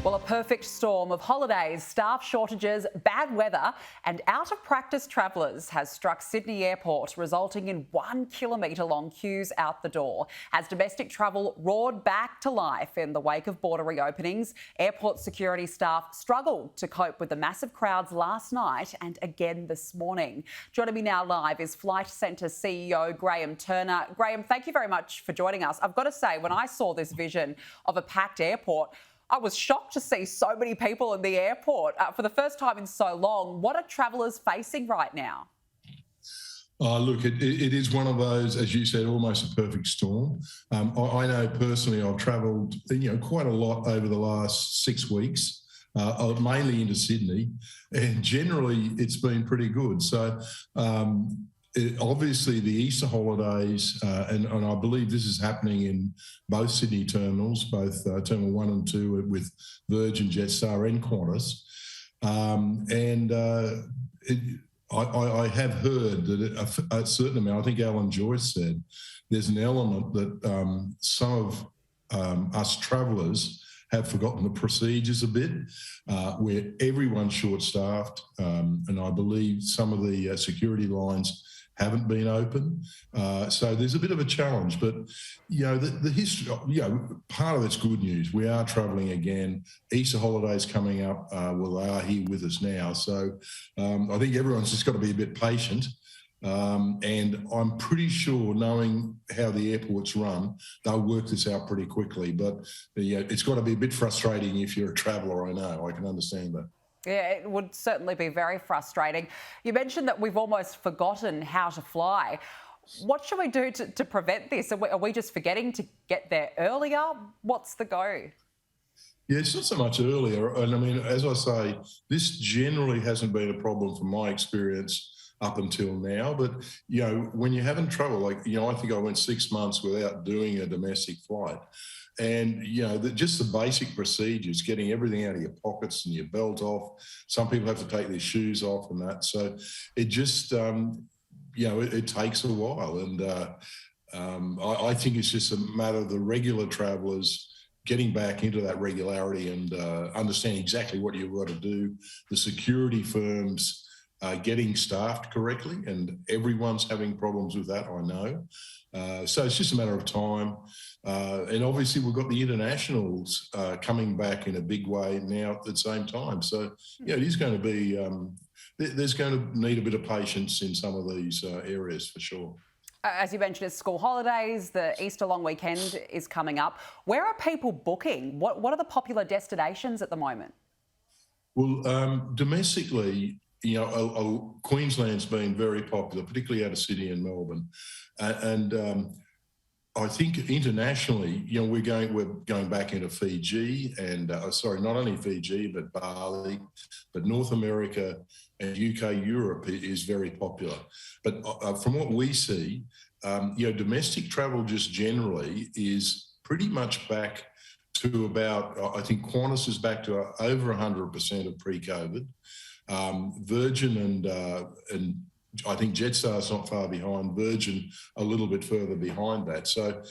Well, a perfect storm of holidays, staff shortages, bad weather and out-of-practice travellers has struck Sydney Airport, resulting in 1 kilometre long queues out the door. As domestic travel roared back to life in the wake of border reopenings, airport security staff struggled to cope with the massive crowds last night and again this morning. Joining me now live is Flight Centre CEO Graham Turner. Graham, thank you very much for joining us. I've got to say, when I saw this vision of a packed airport, I was shocked to see so many people in the airport for the first time in so long. What are travellers facing right now? Look, it is one of those, as you said, almost a perfect storm. I know personally I've travelled, quite a lot over the last 6 weeks, mainly into Sydney, and generally it's been pretty good. So obviously the Easter holidays, and I believe this is happening in both Sydney terminals, both Terminal 1 and 2 with Virgin, Jetstar and Qantas. I have heard that a certain amount, I think Alan Joyce said, there's an element that some of us travellers have forgotten the procedures a bit, where everyone's short-staffed, and I believe some of the security lines haven't been open. So there's a bit of a challenge, but, the history, part of it's good news. We are travelling again. Easter holidays coming up, they are here with us now. So I think everyone's just got to be a bit patient. And I'm pretty sure, knowing how the airports run, they'll work this out pretty quickly. But it's got to be a bit frustrating if you're a traveller, I know. I can understand that. Yeah, it would certainly be very frustrating. You mentioned that we've almost forgotten how to fly. What should we do to prevent this? Are we just forgetting to get there earlier? What's the go? Yeah, it's not so much earlier. And I mean, as I say, this generally hasn't been a problem from my experience up until now. But, when you're having trouble, I think I went 6 months without doing a domestic flight. And, just the basic procedures, getting everything out of your pockets and your belt off. Some people have to take their shoes off and that. So it just, it takes a while. And I think it's just a matter of the regular travellers getting back into that regularity and understanding exactly what you've got to do. The security firms getting staffed correctly, and everyone's having problems with that, I know. So it's just a matter of time. And obviously we've got the internationals coming back in a big way now at the same time. So, it is going to be, there's going to need a bit of patience in some of these areas for sure. As you mentioned, it's school holidays, the Easter long weekend is coming up. Where are people booking? What are the popular destinations at the moment? Well, domestically, Queensland's been very popular, particularly out of Sydney and Melbourne. And I think internationally, we're going back into Fiji and, not only Fiji, but Bali, but North America and UK, Europe is very popular. But from what we see, domestic travel just generally is pretty much back to about, I think Qantas is back to over 100% of pre-COVID. Virgin and I think Jetstar's not far behind, Virgin a little bit further behind that. So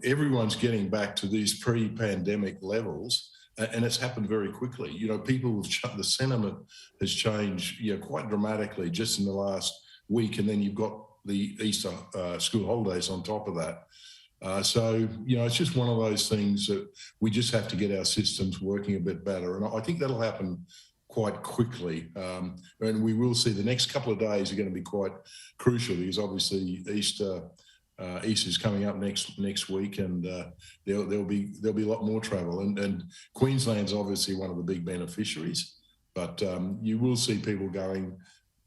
everyone's getting back to these pre-pandemic levels, and it's happened very quickly. The sentiment has changed quite dramatically just in the last week, and then you've got the Easter school holidays on top of that. So it's just one of those things that we just have to get our systems working a bit better, and I think that'll happen quite quickly. And we will see the next couple of days are going to be quite crucial, because obviously Easter's coming up next week, and there'll be a lot more travel. And Queensland's obviously one of the big beneficiaries, but you will see people going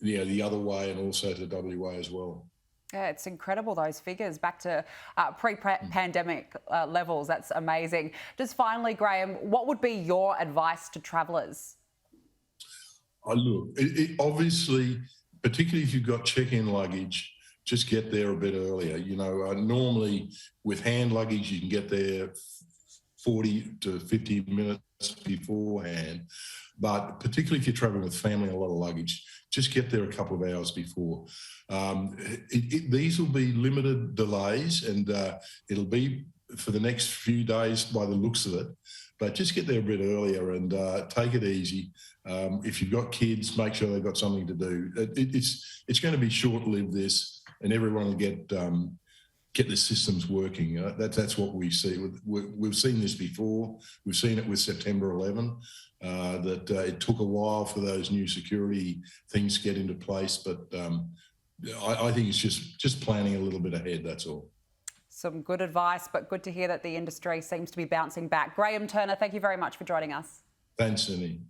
the other way and also to WA as well. Yeah, it's incredible, those figures, back to pre-pandemic levels. That's amazing. Just finally, Graham, what would be your advice to travellers? Look, obviously, particularly if you've got check-in luggage, just get there a bit earlier. Normally with hand luggage, you can get there 40 to 50 minutes beforehand. But particularly if you're traveling with family and a lot of luggage, just get there a couple of hours before. These will be limited delays, and it'll be for the next few days by the looks of it. but just get there a bit earlier and take it easy. If you've got kids, make sure they've got something to do. It's going to be short-lived, this, and everyone will get the systems working. That's what we see. We've seen this before. We've seen it with September 11, that it took a while for those new security things to get into place, but I think it's just planning a little bit ahead, that's all. Some good advice, but good to hear that the industry seems to be bouncing back. Graham Turner, thank you very much for joining us. Thanks, Sydney.